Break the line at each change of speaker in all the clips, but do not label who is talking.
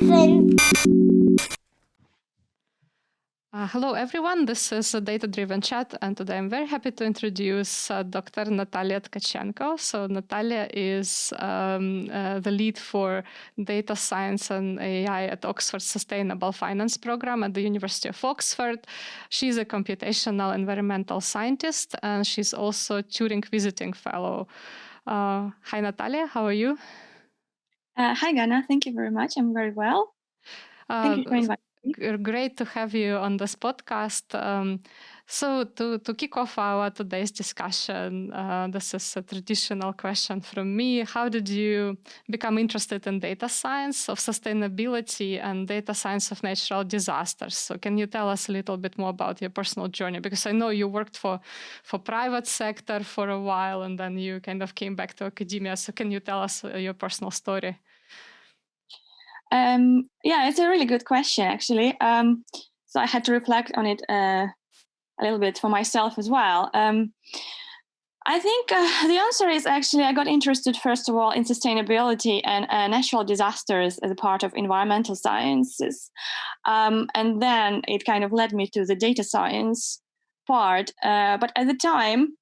lesson.
Hello, everyone. This is a data-driven chat, and today I'm very happy to introduce Dr. Nataliya Tkachenko. So Nataliya is the lead for data science and AI at Oxford's Sustainable Finance program at the University of Oxford. She's a computational environmental scientist, and she's also Turing Visiting Fellow. Hi, Nataliya. How are you?
Hi, Ganna. Thank you very much. I'm very well. Thank you for inviting me.
Great to have you on this podcast. So to kick off our today's discussion, this is a traditional question from me. How did you become interested in data science of sustainability and data science of natural disasters? So can you tell us a little bit more about your personal journey? Because I know you worked for private sector for a while, and then you kind of came back to academia. So can you tell us your personal story?
Yeah, it's a really good question, actually. So I had to reflect on it a little bit for myself as well. I think the answer is actually I got interested, first of all, in sustainability and natural disasters as a part of environmental sciences. And then it kind of led me to the data science part. But at the time,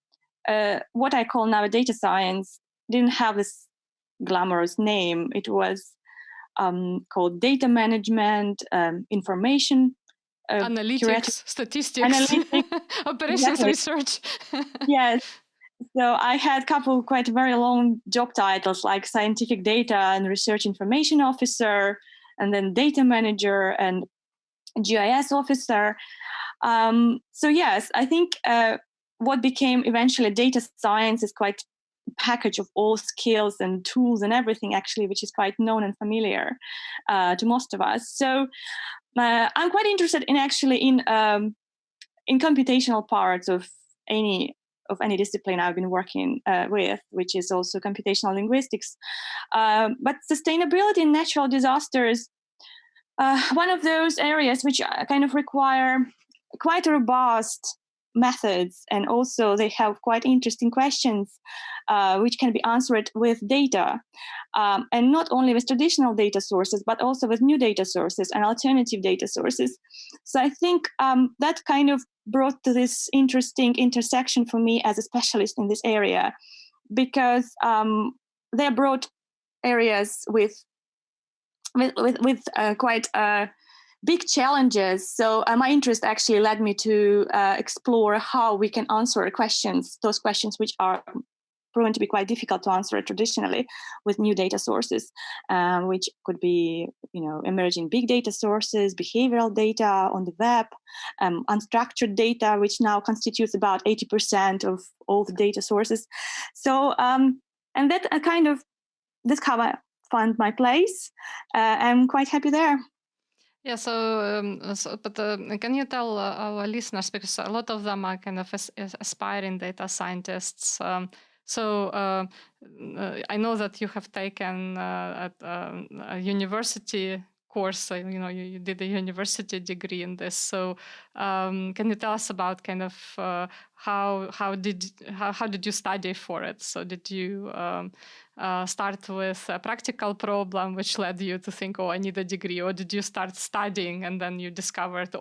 what I call now data science didn't have this glamorous name. It was called data management, information,
analytics, statistics,
analytics,
operations
exactly.
research.
Yes. So I had a couple quite very long job titles like scientific data and research information officer, and then data manager and GIS officer. So yes, I think what became eventually data science is quite package of all skills and tools and everything, actually, which is quite known and familiar to most of us. So I'm quite interested in actually in computational parts of any discipline I've been working with, which is also computational linguistics. But sustainability and natural disasters, one of those areas which kind of require quite robust methods, and also they have quite interesting questions which can be answered with data, and not only with traditional data sources, but also with new data sources and alternative data sources. So I think that kind of brought to this interesting intersection for me as a specialist in this area, because they're broad areas with quite big challenges. So my interest actually led me to explore how we can answer those questions which are proven to be quite difficult to answer traditionally with new data sources, which could be, emerging big data sources, behavioral data on the web, unstructured data, which now constitutes about 80% of all the data sources. So, and that's how I found my place. I'm quite happy there.
Yeah, but can you tell our listeners, because a lot of them are kind of aspiring data scientists. I know that you have taken at a university course, so, you did a university degree in this. So can you tell us about kind of how did you study for it? So did you start with a practical problem which led you to think, I need a degree, or did you start studying and then you discovered,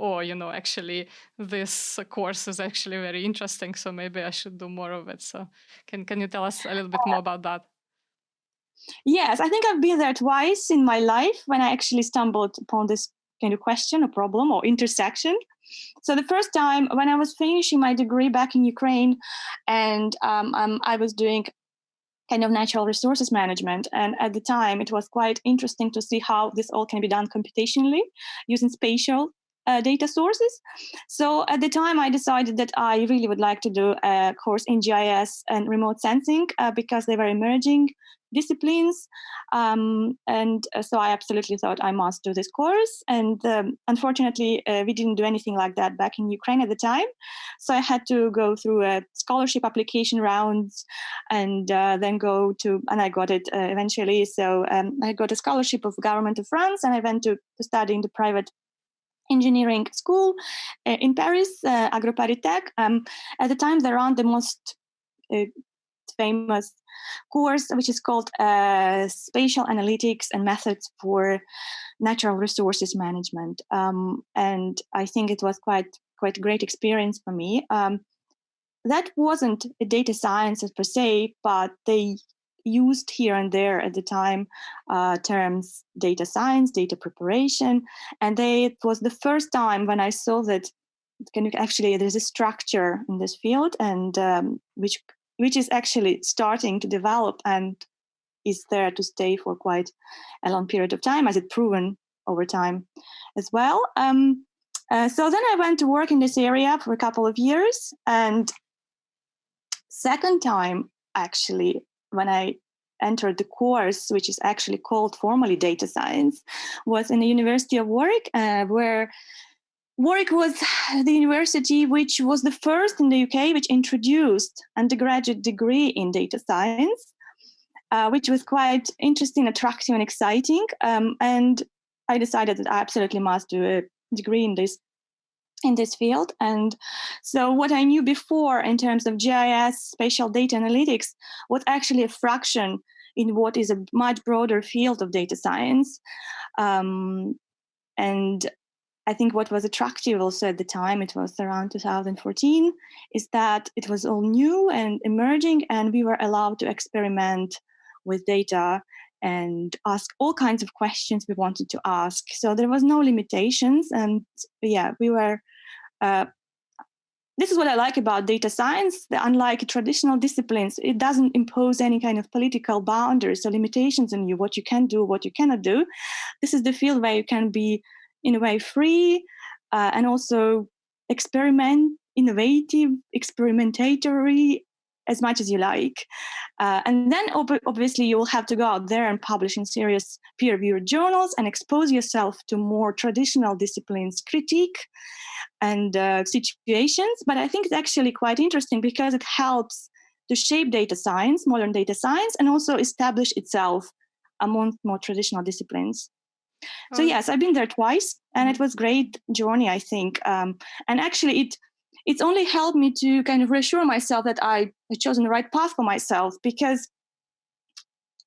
actually this course is actually very interesting, so maybe I should do more of it? So can you tell us a little bit more about that?
Yes, I think I've been there twice in my life when I actually stumbled upon this kind of question or problem or intersection. So the first time when I was finishing my degree back in Ukraine, and I was doing kind of natural resources management. And at the time, it was quite interesting to see how this all can be done computationally using spatial data sources. So at the time, I decided that I really would like to do a course in GIS and remote sensing because they were emerging disciplines. And so I absolutely thought I must do this course. And unfortunately, we didn't do anything like that back in Ukraine at the time. So I had to go through a scholarship application rounds and then and I got it eventually. So I got a scholarship of government of France, and I went to study in the private engineering school in Paris, AgroParisTech. At the time, they ran the most famous course, which is called Spatial Analytics and Methods for natural resources management. And I think it was quite a great experience for me. That wasn't a data science per se, but they used here and there at the time terms data science, data preparation, and it was the first time when I saw that actually there's a structure in this field, and which is actually starting to develop and is there to stay for quite a long period of time, as it's proven over time as well. So then I went to work in this area for a couple of years, and second time actually when I entered the course, which is actually called formally data science, was in the University of Warwick, where Warwick was the university which was the first in the UK which introduced undergraduate degree in data science, which was quite interesting, attractive, and exciting. And I decided that I absolutely must do a degree in this field. And so what I knew before in terms of GIS, spatial data analytics, was actually a fraction in what is a much broader field of data science. And I think what was attractive also at the time, it was around 2014, is that it was all new and emerging, and we were allowed to experiment with data and ask all kinds of questions we wanted to ask. So there was no limitations, and yeah, we were. This is what I like about data science. Unlike traditional disciplines, it doesn't impose any kind of political boundaries or limitations on you, what you can do, what you cannot do. This is the field where you can be, in a way, free and also innovative, experimentatory, as much as you like. And then obviously you will have to go out there and publish in serious peer-reviewed journals and expose yourself to more traditional disciplines, critique and situations. But I think it's actually quite interesting because it helps to shape data science, modern data science, and also establish itself among more traditional disciplines. So yes, I've been there twice, and it was a great journey, I think. And actually, it's only helped me to kind of reassure myself that I had chosen the right path for myself, because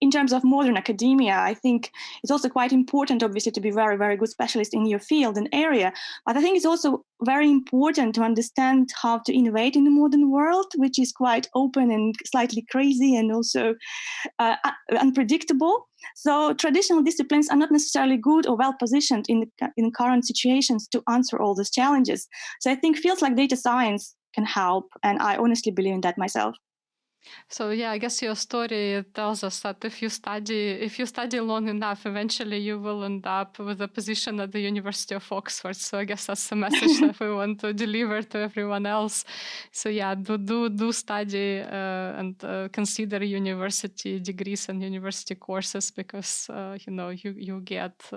in terms of modern academia, I think it's also quite important, obviously, to be very, very good specialist in your field and area. But I think it's also very important to understand how to innovate in the modern world, which is quite open and slightly crazy and also unpredictable. So traditional disciplines are not necessarily good or well positioned in current situations to answer all these challenges. So I think fields like data science can help, and I honestly believe in that myself.
So yeah, I guess your story tells us that if you study long enough, eventually you will end up with a position at the University of Oxford. So I guess that's the message that we want to deliver to everyone else. So yeah, do study and consider university degrees and university courses, because you get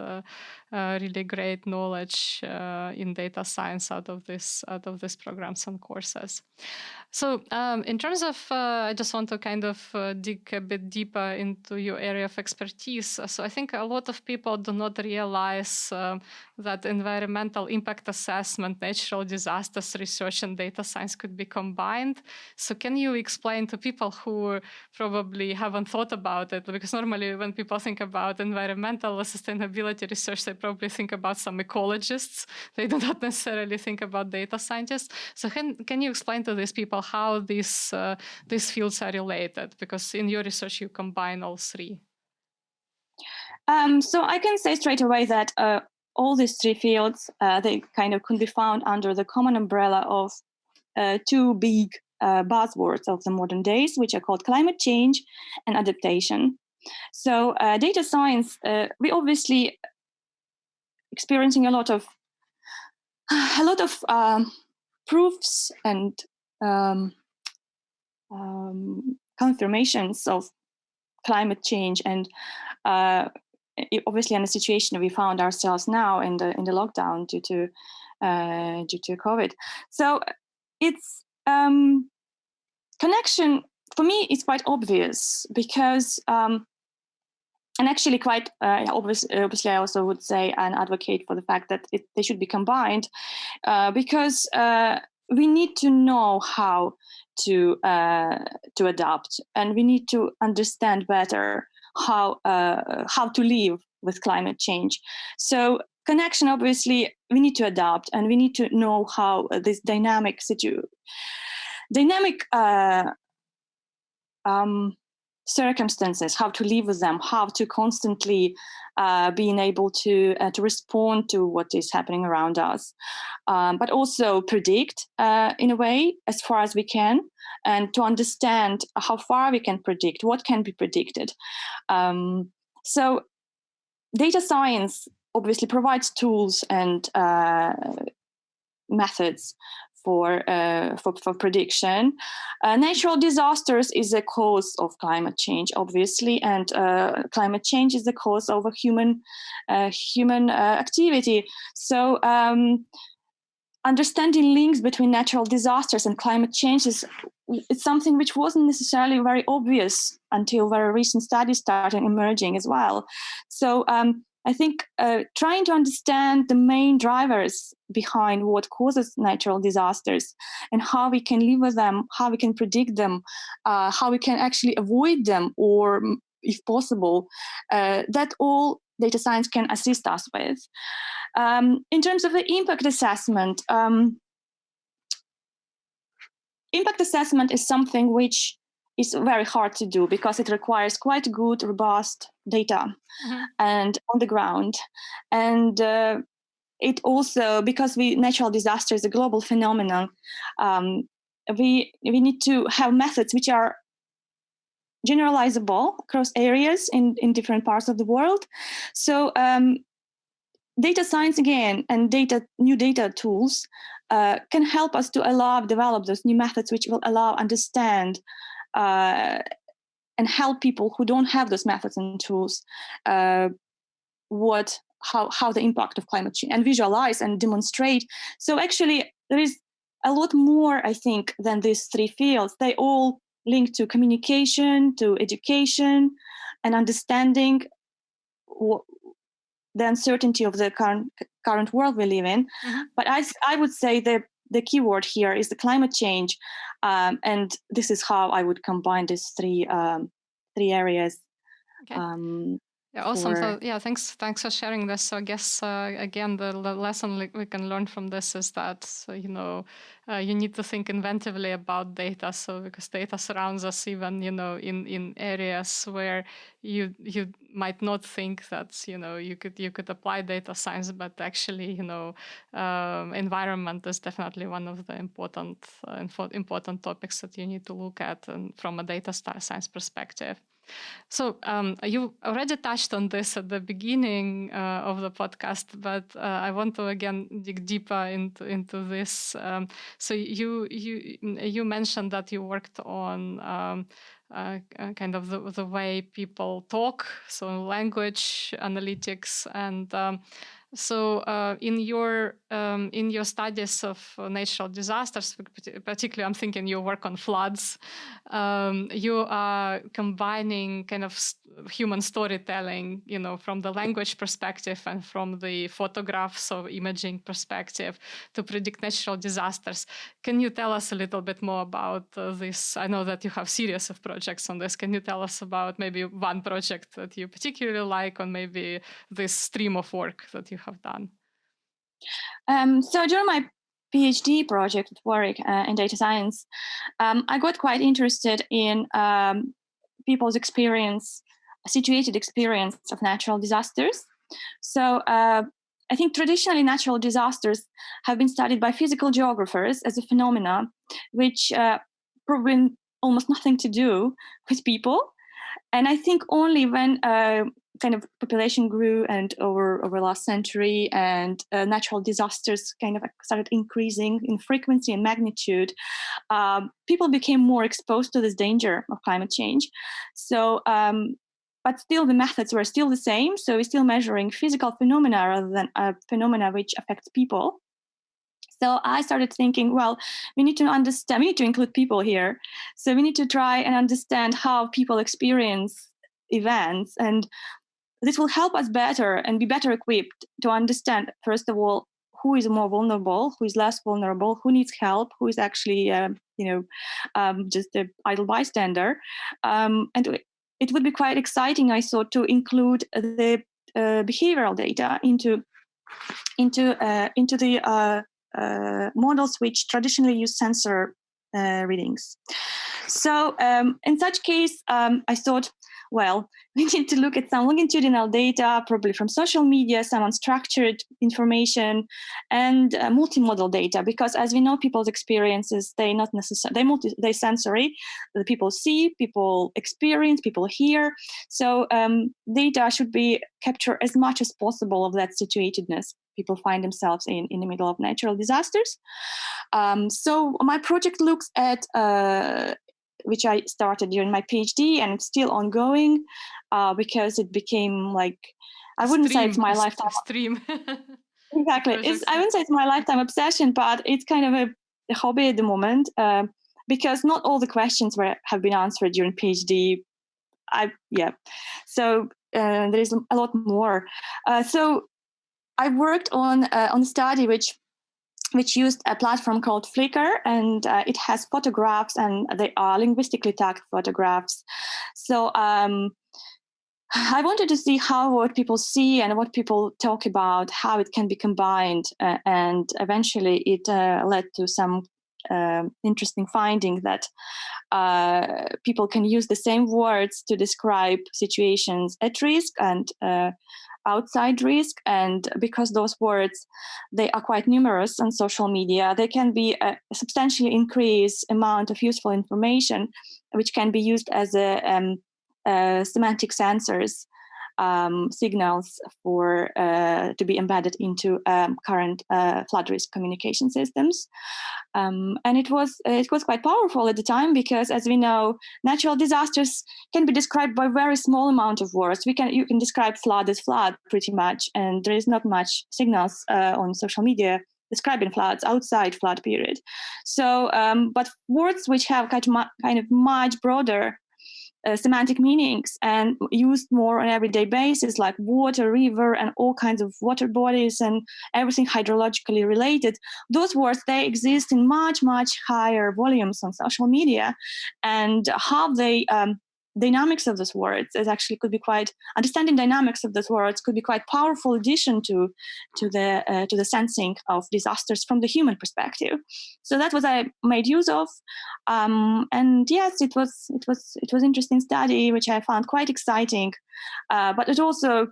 really great knowledge in data science out of these programs and courses. So in terms of, I just want to kind of dig a bit deeper into your area of expertise. So I think a lot of people do not realize that environmental impact assessment, natural disasters research, and data science could be combined. So can you explain to people who probably haven't thought about it? Because normally when people think about environmental or sustainability research, they probably think about some ecologists. They do not necessarily think about data scientists. So can you explain to these people how these fields are related? Because in your research, you combine all three.
So I can say straight away that all these three fields, they kind of could be found under the common umbrella of two big buzzwords of the modern days, which are called climate change and adaptation. So data science, we obviously experiencing a lot of proofs and confirmations of climate change, and obviously in the situation we found ourselves now in the lockdown due to COVID. So its connection for me is quite obvious, because and actually quite obviously I also would say and advocate for the fact that they should be combined, because we need to know how to adapt, and we need to understand better how to live with climate change. So connection, obviously, we need to adapt, and we need to know how this dynamic circumstances, how to live with them, how to constantly being able to respond to what is happening around us, but also predict in a way as far as we can, and to understand how far we can predict, what can be predicted. So data science obviously provides tools and methods for prediction. Natural disasters is a cause of climate change, obviously, and climate change is the cause of a human activity. So understanding links between natural disasters and climate change is something which wasn't necessarily very obvious until very recent studies started emerging as well. So I think trying to understand the main drivers behind what causes natural disasters and how we can live with them, how we can predict them, how we can actually avoid them, or if possible, that all data science can assist us with. In terms of the impact assessment, impact assessment is something which is very hard to do because it requires quite good, robust data and on the ground. And it also, because natural disaster is a global phenomenon, we need to have methods which are generalizable across areas in different parts of the world. So data science again and new data tools can help us to develop those new methods which will allow understand and help people who don't have those methods and tools how the impact of climate change, and visualize and demonstrate. So actually there is a lot more, I think, than these three fields. They all link to communication, to education, and understanding the uncertainty of the current world we live in. But I would say the key word here is the climate change, and this is how I would combine these three areas.
Okay. Yeah, awesome. So yeah, thanks for sharing this. So I guess again, the lesson we can learn from this is that you need to think inventively about data. So because data surrounds us, even in areas where you might not think that you could apply data science, but actually environment is definitely one of the important topics that you need to look at, and from a data science perspective. So you already touched on this at the beginning of the podcast, but I want to again dig deeper into this. So you mentioned that you worked on kind of the way people talk, so language analytics, and so in your studies of natural disasters, particularly I'm thinking your work on floods, you are combining kind of human storytelling, from the language perspective and from the photographs or imaging perspective to predict natural disasters. Can you tell us a little bit more about this? I know that you have series of projects on this. Can you tell us about maybe one project that you particularly like, or maybe this stream of work that you have done?
So during my PhD project at Warwick in data science, I got quite interested in people's situated experience of natural disasters. So I think traditionally natural disasters have been studied by physical geographers as a phenomena which probably almost nothing to do with people. And I think only when kind of population grew and over last century, and natural disasters kind of started increasing in frequency and magnitude, people became more exposed to this danger of climate change. So, but still the methods were still the same. So we're still measuring physical phenomena rather than phenomena which affects people. So I started thinking, well, we need to include people here. So we need to try and understand how people experience events. And this will help us better and be better equipped to understand, first of all, who is more vulnerable, who is less vulnerable, who needs help, who is actually, just an idle bystander. And it would be quite exciting, I thought, to include the behavioral data into the models which traditionally use sensor readings. So in such case, I thought, well, we need to look at some longitudinal data, probably from social media, some unstructured information, and multimodal data, because as we know, people's experiences, they're not necessarily, they're sensory. The people see, people experience, people hear. So data should be captured as much as possible of that situatedness people find themselves in the middle of natural disasters. So my project looks at which I started during my PhD, and it's still ongoing because it became like, I wouldn't say it's my lifetime.
Stream.
Exactly. I wouldn't say it's my lifetime obsession, but it's kind of a hobby at the moment because not all the questions have been answered during PhD. So there is a lot more. So I worked on a study which used a platform called Flickr, and it has photographs, and they are linguistically tagged photographs. So I wanted to see how what people see and what people talk about, how it can be combined, and eventually it led to some interesting finding that people can use the same words to describe situations at risk and outside risk, and because those words, they are quite numerous on social media, they can be a substantially increased amount of useful information which can be used as a semantic sensors signals for to be embedded into current flood risk communication systems. And it was quite powerful at the time, because as we know, natural disasters can be described by very small amount of words. You can describe flood as flood pretty much, and there is not much signals on social media describing floods outside flood period. So, but words which have kind of much broader semantic meanings and used more on an everyday basis, like water, river, and all kinds of water bodies and everything hydrologically related. Those words, they exist in much, much higher volumes on social media, and how they dynamics of those words is actually could be quite, understanding dynamics of those words could be quite powerful addition to the sensing of disasters from the human perspective. So that was I made use of, and yes, it was interesting study which I found quite exciting, but it also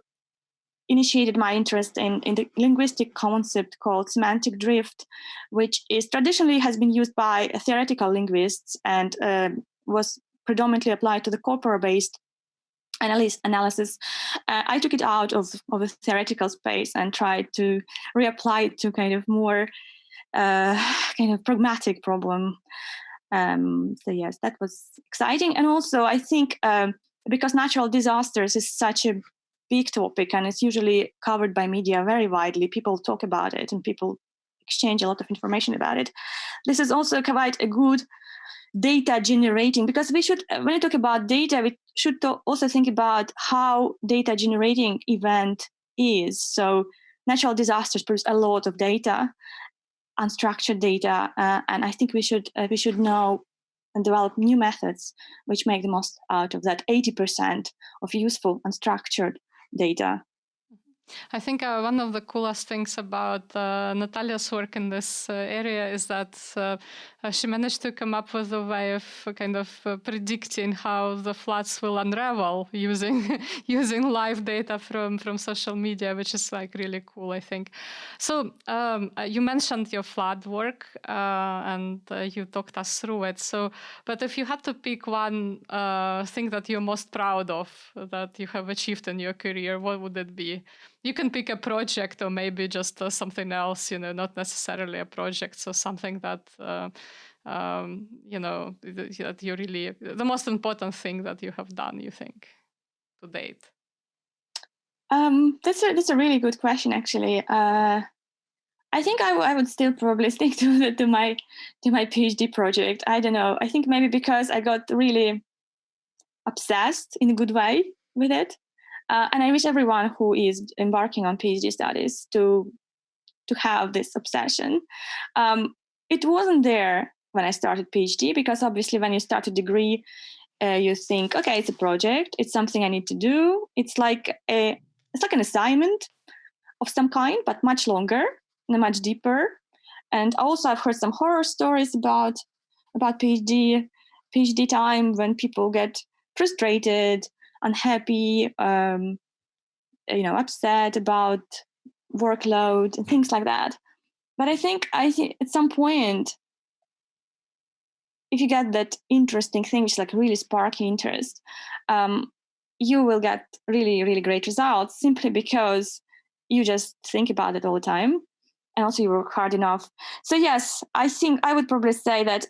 initiated my interest in the linguistic concept called semantic drift, which is traditionally has been used by theoretical linguists and was predominantly applied to the corpora-based analysis. I took it out of a theoretical space and tried to reapply it to kind of more kind of pragmatic problem. So yes, that was exciting. And also I think because natural disasters is such a big topic and it's usually covered by media very widely, people talk about it and people exchange a lot of information about it. This is also quite a good data generating, because we should, when we talk about data, we should also think about how data generating event is. So natural disasters produce a lot of data, unstructured data, and I think we should know and develop new methods which make the most out of that 80% of useful unstructured data.
I think one of the coolest things about Nataliya's work in this area is that she managed to come up with a way of kind of predicting how the floods will unravel using using live data from social media, which is like really cool, I think. So you mentioned your flood work and you talked us through it. So, but if you had to pick one thing that you're most proud of that you have achieved in your career, what would it be? You can pick a project or maybe just something else, not necessarily a project. So something that, that you really, the most important thing that you have done, you think, to date?
That's a really good question, actually. I think I would still probably stick to my PhD project. I don't know. I think maybe because I got really obsessed in a good way with it. And I wish everyone who is embarking on PhD studies to have this obsession. It wasn't there when I started PhD, because obviously when you start a degree, you think, okay, it's a project, it's something I need to do. It's like it's like an assignment of some kind, but much longer and much deeper. And also I've heard some horror stories about PhD time, when people get frustrated, unhappy, upset about workload and things like that. But I think at some point, if you get that interesting thing, which like really spark interest, you will get really, really great results simply because you just think about it all the time, and also you work hard enough. So yes, I think I would probably say that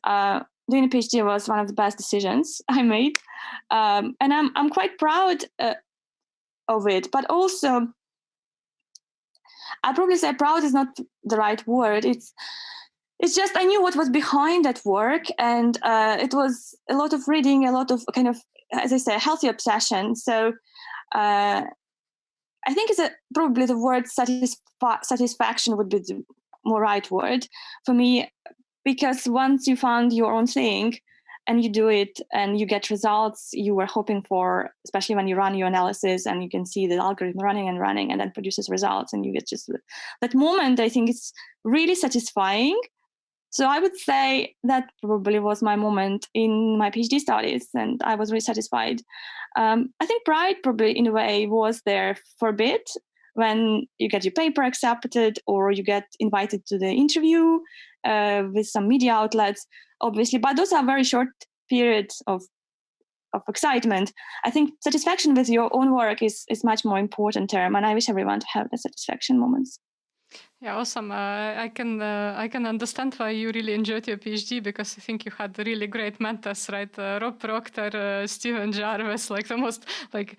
doing a PhD was one of the best decisions I made, and I'm quite proud of it. But also, I'd probably say proud is not the right word. It's just I knew what was behind that work, and it was a lot of reading, a lot of kind of, as I say, a healthy obsession. So I think it's probably the word satisfaction would be the more right word for me, because once you found your own thing and you do it and you get results you were hoping for, especially when you run your analysis and you can see the algorithm running and then produces results, and you get just that moment, I think it's really satisfying. So I would say that probably was my moment in my PhD studies, and I was really satisfied. I think pride probably in a way was there for a bit when you get your paper accepted or you get invited to the interview with some media outlets, obviously, but those are very short periods of excitement. I think satisfaction with your own work is much more important term, and I wish everyone to have the satisfaction moments.
Yeah, awesome. I can understand why you really enjoyed your PhD, because I think you had really great mentors, right? Rob Proctor, Stephen Jarvis, like the most, like,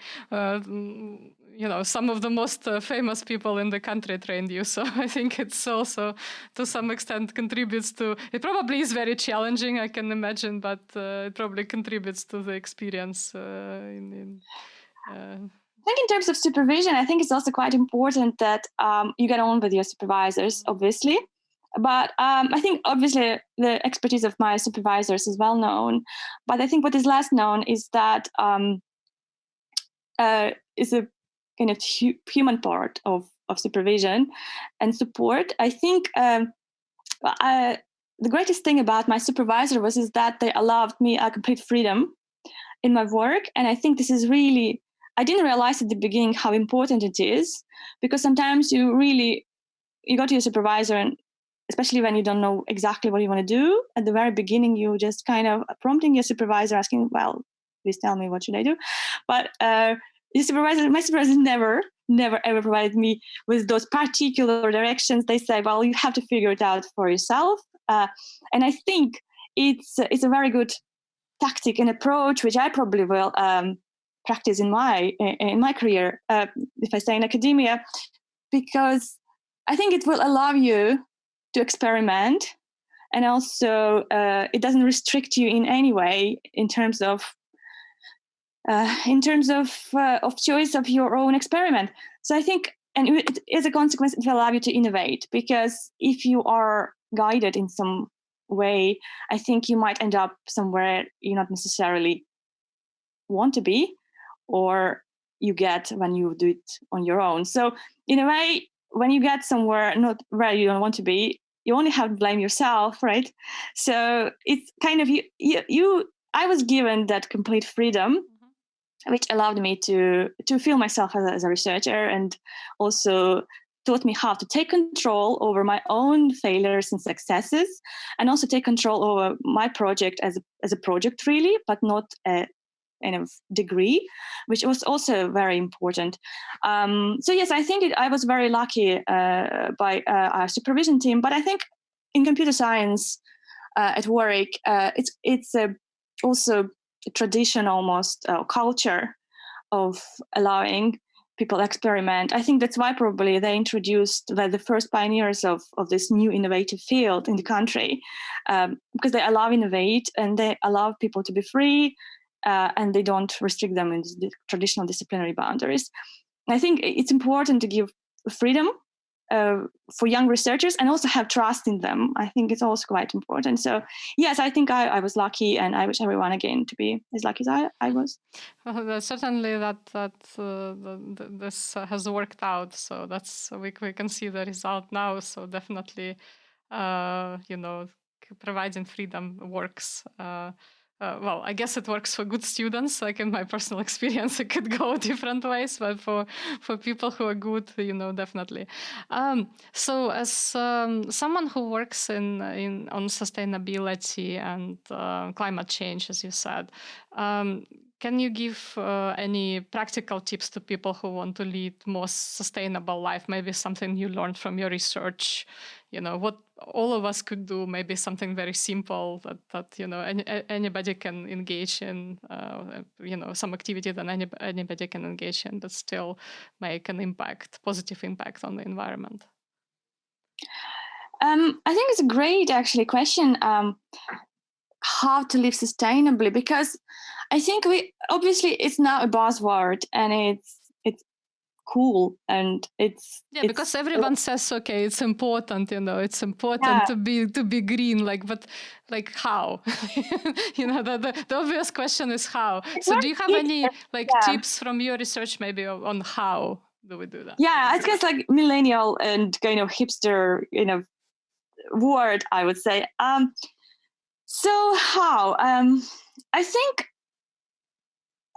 some of the most famous people in the country trained you. So I think it's also, to some extent, contributes to. It probably is very challenging, I can imagine, but it probably contributes to the experience.
I think in terms of supervision, I think it's also quite important that you get on with your supervisors, obviously. But I think obviously the expertise of my supervisors is well known. But I think what is less known is that is a kind of human part of supervision and support. I think the greatest thing about my supervisor is that they allowed me a complete freedom in my work. And I think this is really, I didn't realize at the beginning how important it is, because sometimes you go to your supervisor, and especially when you don't know exactly what you want to do at the very beginning, you just kind of prompting your supervisor, asking, well, please tell me, what should I do? But my supervisor never ever provided me with those particular directions. They say, well, you have to figure it out for yourself. And I think it's a very good tactic and approach, which I probably will practice in my career, if I stay in academia, because I think it will allow you to experiment, and also it doesn't restrict you in any way in terms of choice of your own experiment. So I think, and as a consequence, it will allow you to innovate, because if you are guided in some way, I think you might end up somewhere you not necessarily want to be, or you get when you do it on your own. So in a way, when you get somewhere not where you don't want to be, you only have to blame yourself, right? So it's kind of I was given that complete freedom, which allowed me to feel myself as a researcher, and also taught me how to take control over my own failures and successes, and also take control over my project as a project, really, but not a kind of degree, which was also very important. So yes, I think I was very lucky by our supervision team, but I think in computer science at Warwick, it's also a tradition, almost culture of allowing people experiment. I think that's why probably they introduced the first pioneers of this new innovative field in the country, because they allow innovate and they allow people to be free, and they don't restrict them in the traditional disciplinary boundaries. I think it's important to give freedom for young researchers, and also have trust in them. I think it's also quite important. So yes, I think I was lucky, and I wish everyone again to be as lucky as I was.
Well, certainly this has worked out. So we can see the result now. So definitely, providing freedom works. Well, I guess it works for good students. Like in my personal experience, it could go different ways, but for people who are good, definitely. So, as someone who works on sustainability and climate change, as you said, can you give any practical tips to people who want to lead more sustainable life? Maybe something you learned from your research. What all of us could do, maybe something very simple that anybody can engage in, some activity that anybody can engage in, but still make an positive impact on the environment.
I think it's a great actually question. How to live sustainably, because I think it's now a buzzword, and it's cool, and
because everyone says, okay, it's important, it's important to be green, but how? The obvious question is how. So do you have any tips from your research maybe on how do we do that?
Yeah, I guess millennial and kind of hipster word, I would say. So how?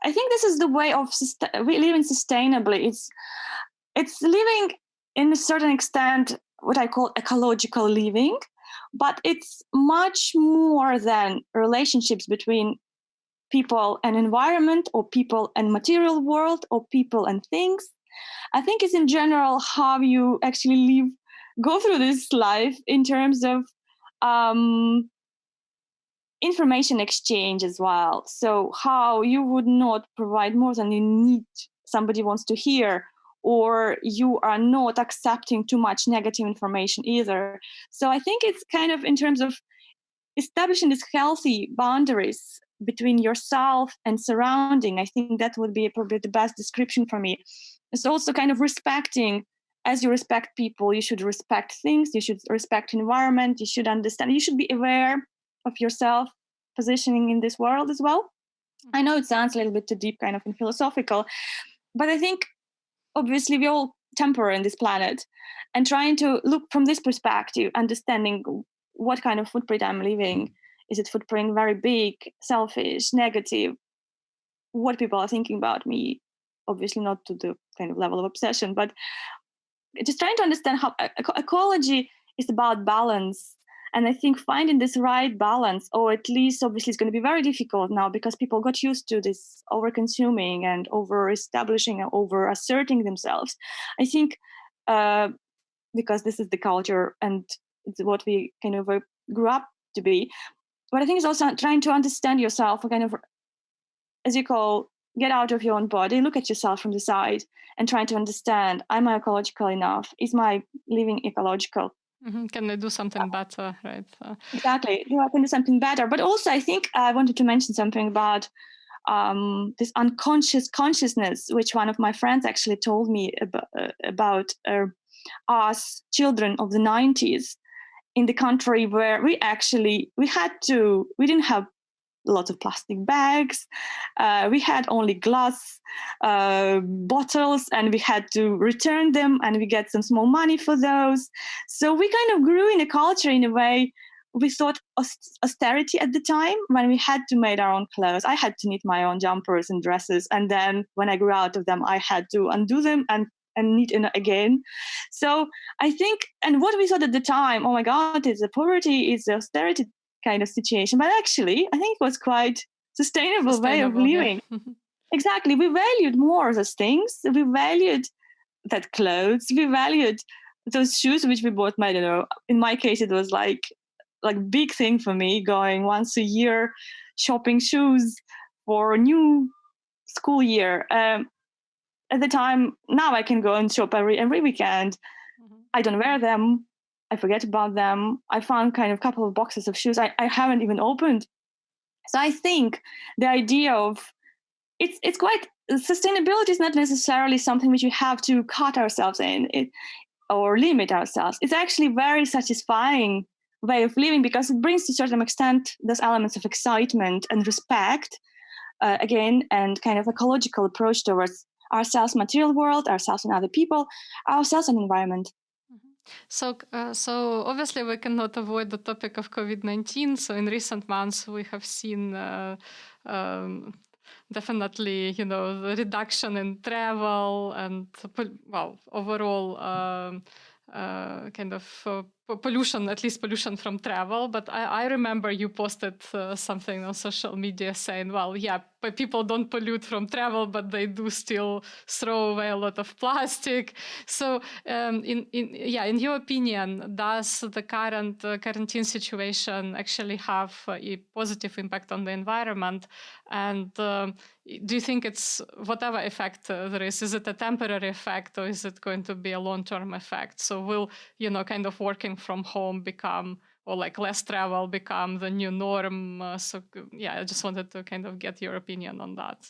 I think this is the way of living sustainably. It's living in a certain extent what I call ecological living, but it's much more than relationships between people and environment, or people and material world, or people and things. I think it's in general how you actually go through this life in terms of information exchange as well. So how you would not provide more than you need, somebody wants to hear, or you are not accepting too much negative information either. So I think it's kind of in terms of establishing these healthy boundaries between yourself and surrounding. I think that would be probably the best description for me. It's also kind of respecting. As you respect people, you should respect things, you should respect environment, you should understand, you should be aware of yourself positioning in this world as well. I know it sounds a little bit too deep, kind of and philosophical, but I think obviously we all temporary on this planet, and trying to look from this perspective, understanding what kind of footprint I'm leaving. Is it footprint very big, selfish, negative? What people are thinking about me? Obviously not to the kind of level of obsession, but just trying to understand how ecology is about balance. And I think finding this right balance, or at least obviously it's going to be very difficult now because people got used to this over-consuming and over-establishing and over-asserting themselves. I think because this is the culture and it's what we kind of grew up to be. But I think it's also trying to understand yourself, kind of, as you call, get out of your own body, look at yourself from the side and trying to understand, am I ecological enough? Is my living ecological?
Mm-hmm. Can I do something better, right?
Exactly. I can do something better. But also, I think I wanted to mention something about this unconscious consciousness, which one of my friends actually told me about us children of the 90s in the country where we didn't have lots of plastic bags. We had only glass bottles, and we had to return them, and we get some small money for those. So we kind of grew in a culture in a way. We thought austerity at the time when we had to make our own clothes. I had to knit my own jumpers and dresses, and then when I grew out of them, I had to undo them and knit again. So I think, and what we thought at the time, oh my God, it's the poverty, it's the austerity kind of situation. But actually, I think it was quite sustainable way of living. Yeah. Exactly. We valued more those things. We valued that clothes. We valued those shoes which we bought. I don't know. In my case, it was like big thing for me, going once a year shopping shoes for a new school year. At the time, now I can go and shop every weekend. Mm-hmm. I don't wear them. I forget about them. I found kind of a couple of boxes of shoes I haven't even opened. So I think the idea of it's quite, sustainability is not necessarily something which we have to cut ourselves in. or limit ourselves. It's actually very satisfying way of living because it brings to a certain extent those elements of excitement and respect, again, and kind of ecological approach towards ourselves, material world, ourselves and other people, ourselves and environment.
So obviously we cannot avoid the topic of COVID-19. So in recent months we have seen definitely, the reduction in travel and overall kind of pollution, at least pollution from travel. But I remember you posted something on social media saying, well, yeah, but people don't pollute from travel, but they do still throw away a lot of plastic. So in your opinion, does the current quarantine situation actually have a positive impact on the environment? And do you think it's whatever effect there is it a temporary effect or is it going to be a long-term effect? So will, kind of working from home become, or like less travel become the new norm? I just wanted to kind of get your opinion on that.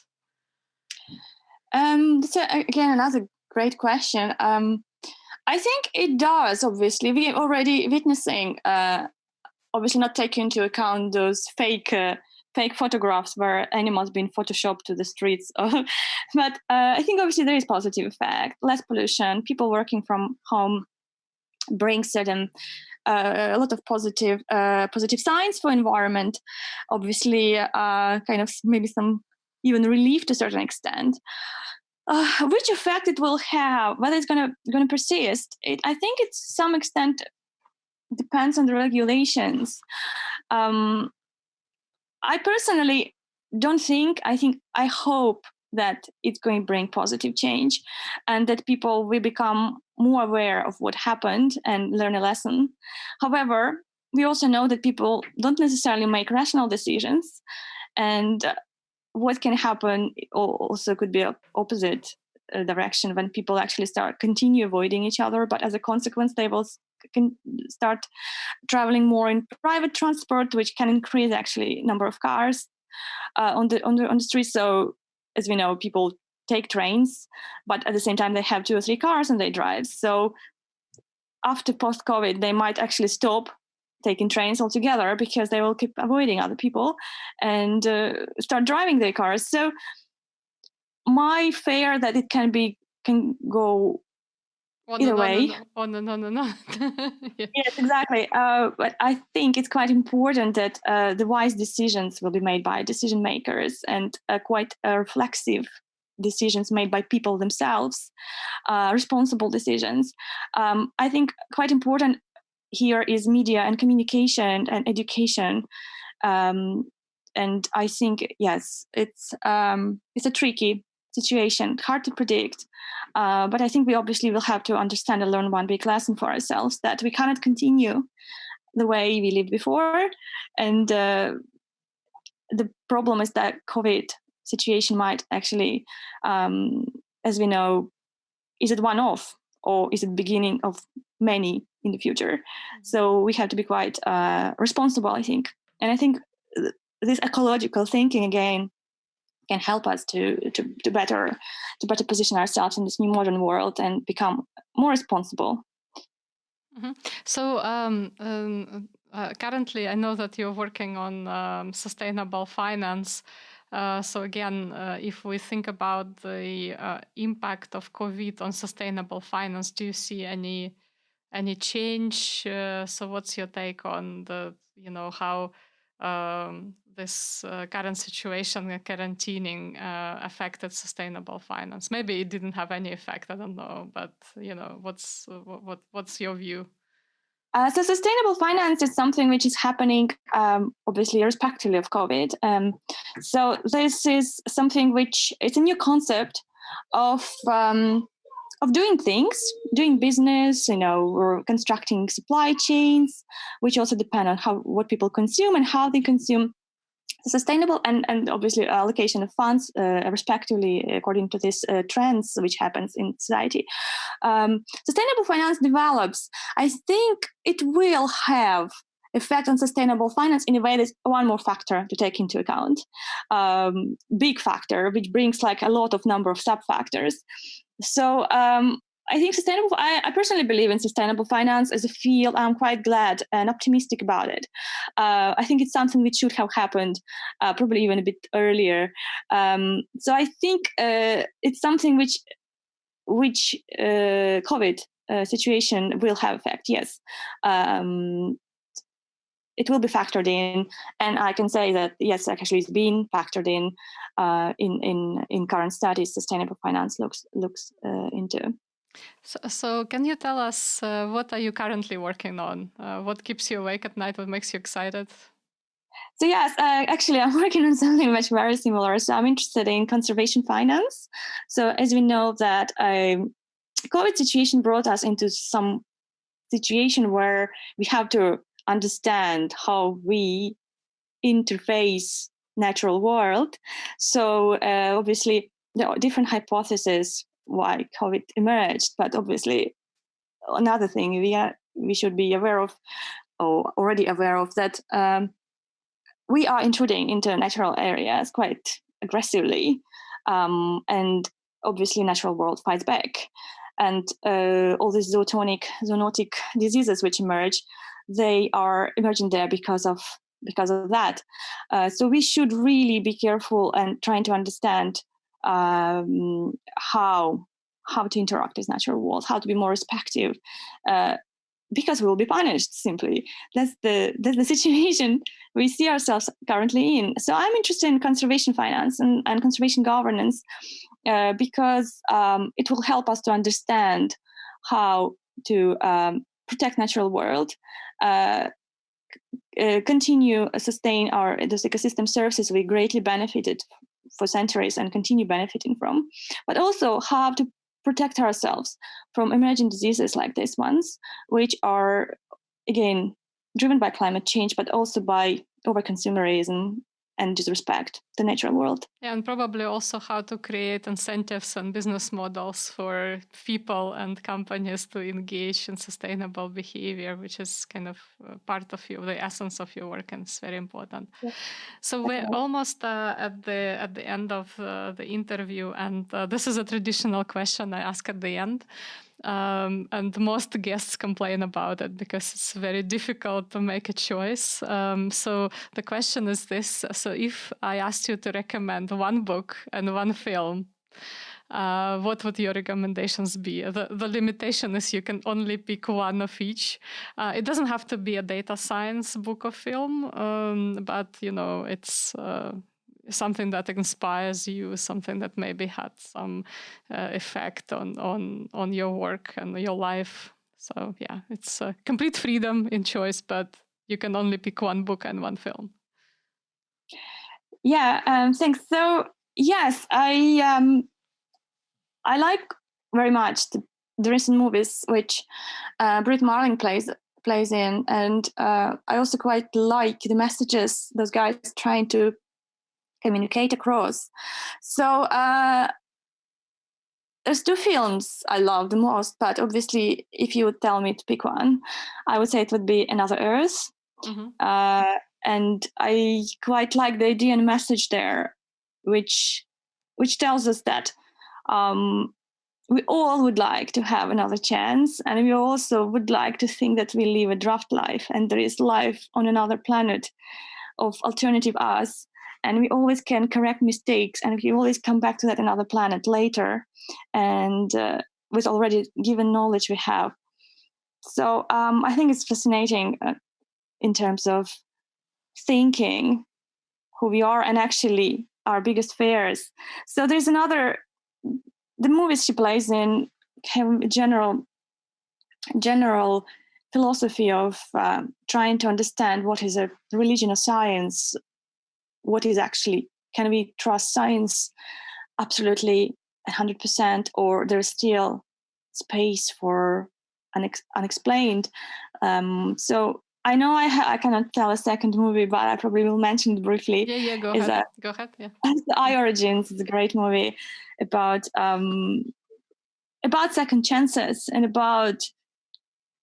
That's again another great question. I think it does. Obviously, we are already witnessing. Obviously, not taking into account those fake photographs where animals being photoshopped to the streets. But I think obviously there is positive effect. Less pollution. People working from home brings certain a lot of positive signs for environment. Obviously, kind of maybe some even relief to a certain extent. Which effect it will have, whether it's going to persist, I think it's to some extent depends on the regulations. I personally don't think. I hope that it's going to bring positive change, and that people will become more aware of what happened and learn a lesson. However, we also know that people don't necessarily make rational decisions, and what can happen also could be an opposite direction when people actually continue avoiding each other, but as a consequence they will can start traveling more in private transport, which can increase actually number of cars on the streets. So as we know, people take trains, but at the same time they have 2 or 3 cars and they drive. So after post-COVID, they might actually stop taking trains altogether because they will keep avoiding other people and start driving their cars. So my fear that it can go either way.
No. Yeah.
Yes, exactly. But I think it's quite important that the wise decisions will be made by decision makers and quite reflexive decisions made by people themselves, responsible decisions. I think quite important here is media and communication and education. And I think, yes, it's a tricky situation, hard to predict. But I think we obviously will have to understand and learn one big lesson for ourselves, that we cannot continue the way we lived before. And the problem is that COVID situation might actually, as we know, is it one-off or is it beginning of many in the future? So we have to be quite responsible, I think. And I think this ecological thinking again can help us to better position ourselves in this new modern world and become more responsible.
Mm-hmm. So currently, I know that you're working on sustainable finance. So again, if we think about the impact of COVID on sustainable finance, do you see any change? So what's your take on the how this current situation, quarantining, affected sustainable finance? Maybe it didn't have any effect. I don't know, but what's your view?
So sustainable finance is something which is happening, obviously, irrespectively of COVID. So this is something which it's a new concept of doing things, doing business, or constructing supply chains, which also depend on what people consume and how they consume. Sustainable and obviously allocation of funds, respectively, according to these trends which happens in society. Sustainable finance develops. I think it will have effect on sustainable finance in a way. There's one more factor to take into account, big factor, which brings like a lot of number of sub factors. So I think I personally believe in sustainable finance as a field. I'm quite glad and optimistic about it. I think it's something which should have happened probably even a bit earlier. So I think it's something which COVID situation will have effect. Yes, it will be factored in, and I can say that yes, actually, it's been factored in current studies. Sustainable finance looks into.
So can you tell us what are you currently working on? What keeps you awake at night? What makes you excited?
So yes, actually, I'm working on something much very similar. So I'm interested in conservation finance. So as we know that COVID situation brought us into some situation where we have to understand how we interface natural world. So obviously, there are different hypotheses why COVID emerged, but obviously another thing we should be aware of, or already aware of, that we are intruding into natural areas quite aggressively, and obviously natural world fights back. And all these zoonotic diseases which emerge, they are emerging there because of that. So we should really be careful and trying to understand how to interact with natural world, how to be more respectful, because we will be punished. Simply, that's the situation we see ourselves currently in. So I'm interested in conservation finance and conservation governance because it will help us to understand how to protect natural world, continue sustain those ecosystem services we greatly benefited for centuries and continue benefiting from, but also how to protect ourselves from emerging diseases like these ones, which are again driven by climate change, but also by overconsumerism and disrespect the natural world.
Yeah, and probably also how to create incentives and business models for people and companies to engage in sustainable behavior, which is kind of part of the essence of your work, and it's very important. Yeah. So we're almost at the end of the interview, and this is a traditional question I ask at the end. And most guests complain about it because it's very difficult to make a choice. So the question is this: so if I asked you to recommend one book and one film, what would your recommendations be? The limitation is you can only pick one of each. It doesn't have to be a data science book or film, but it's something that inspires you, something that maybe had some effect on your work and your life. So yeah, it's complete freedom in choice, but you can only pick one book and one film.
Yeah, thanks. So yes, I like very much the recent movies which Brit Marling plays in, and I also quite like the messages those guys trying to communicate across. So there's two films I love the most, but obviously if you would tell me to pick one, I would say it would be Another Earth. Mm-hmm. And I quite like the idea and message there, which tells us that we all would like to have another chance, and we also would like to think that we live a draft life and there is life on another planet of alternative us, and we always can correct mistakes, and we always come back to that another planet later, and with already given knowledge we have. So I think it's fascinating in terms of thinking who we are and actually our biggest fears. So there's the movies she plays in have a general philosophy of trying to understand what is a religion or science, what is actually, can we trust science absolutely 100%, or there's still space for unexplained. So I know I cannot tell a second movie, but I probably will mention it briefly.
Yeah, go ahead. Go ahead. Yeah.
The I Origins is a great movie about second chances and about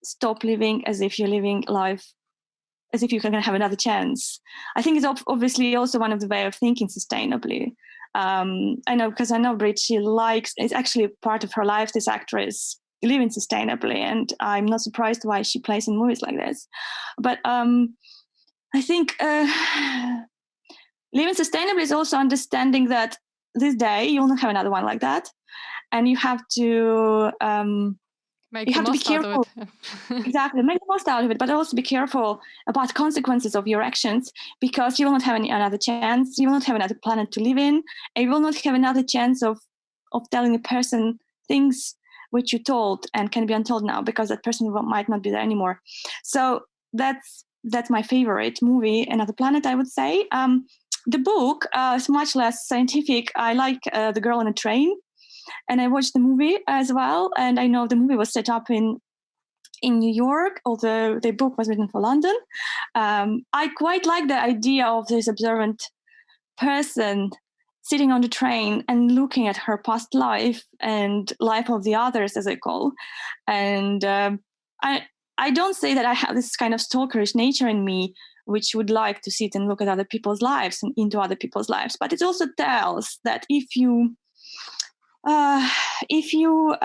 stop living as if you're living life as if you can have another chance. I think it's obviously also one of the way of thinking sustainably. I know, because I know Brit, it's actually part of her life, this actress, living sustainably, and I'm not surprised why she plays in movies like this. But I think living sustainably is also understanding that this day you will not have another one like that, and you have to
Make
you
the
have to be
most out
careful.
of it.
Exactly, make the most out of it, but also be careful about consequences of your actions, because you will not have another chance. You will not have another planet to live in, and you will not have another chance of telling a person things which you told and can be untold now, because that person might not be there anymore. So that's my favorite movie, Another Planet, I would say. The book is much less scientific. I like The Girl on a Train, and I watched the movie as well. And I know the movie was set up in New York, although the book was written for London. I quite like the idea of this observant person sitting on the train and looking at her past life and life of the others, as I call. And I don't say that I have this kind of stalkerish nature in me, which would like to sit and look at other people's lives and into other people's lives. But it also tells that if you
reflect,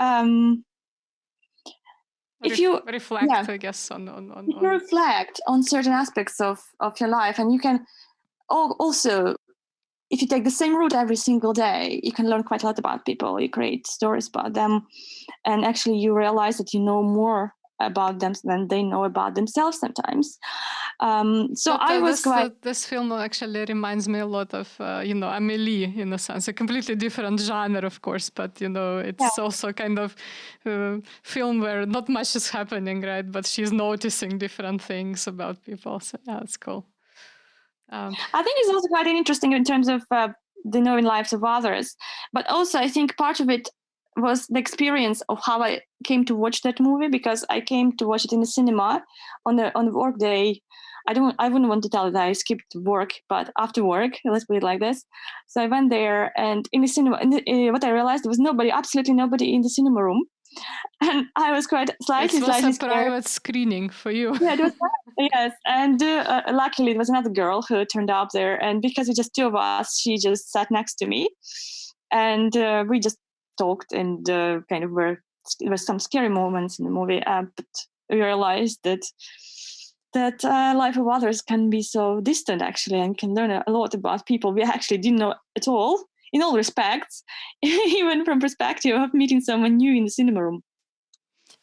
yeah,
I guess, on
if you reflect on certain aspects of your life, and you can also, if you take the same route every single day, you can learn quite a lot about people. You create stories about them, and actually you realize that you know more about them than they know about themselves sometimes. So I was quite...
This film actually reminds me a lot of, Amélie, in a sense, a completely different genre, of course, but, it's also kind of film where not much is happening, right? But she's noticing different things about people. So yeah, it's cool.
I think it's also quite interesting in terms of the knowing lives of others, but also I think part of it was the experience of how I came to watch that movie, because I came to watch it in the cinema on the work day. I wouldn't want to tell that I skipped work, but after work, let's put it like this. So I went there, and in the cinema, what I realized, there was absolutely nobody in the cinema room, and I was slightly
a
scared.
private screening for you.
Yeah, it was. Yes, and luckily there was another girl who turned up there, and because it's just two of us, she just sat next to me, and we just talked, and kind of there were some scary moments in the movie, but we realized that life of others can be so distant, actually, and can learn a lot about people we actually didn't know at all, in all respects, even from perspective of meeting someone new in the cinema room.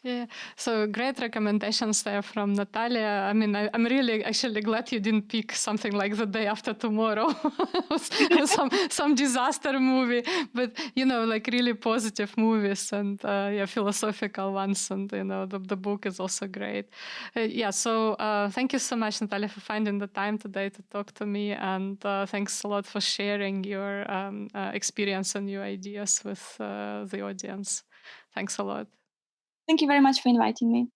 Yeah, so great recommendations there from Natalia. I mean, I'm really actually glad you didn't pick something like The Day After Tomorrow, some disaster movie, but like really positive movies, and philosophical ones, and the book is also great. So thank you so much, Natalia, for finding the time today to talk to me, and thanks a lot for sharing your experience and your ideas with the audience. Thanks a lot.
Thank you very much for inviting me.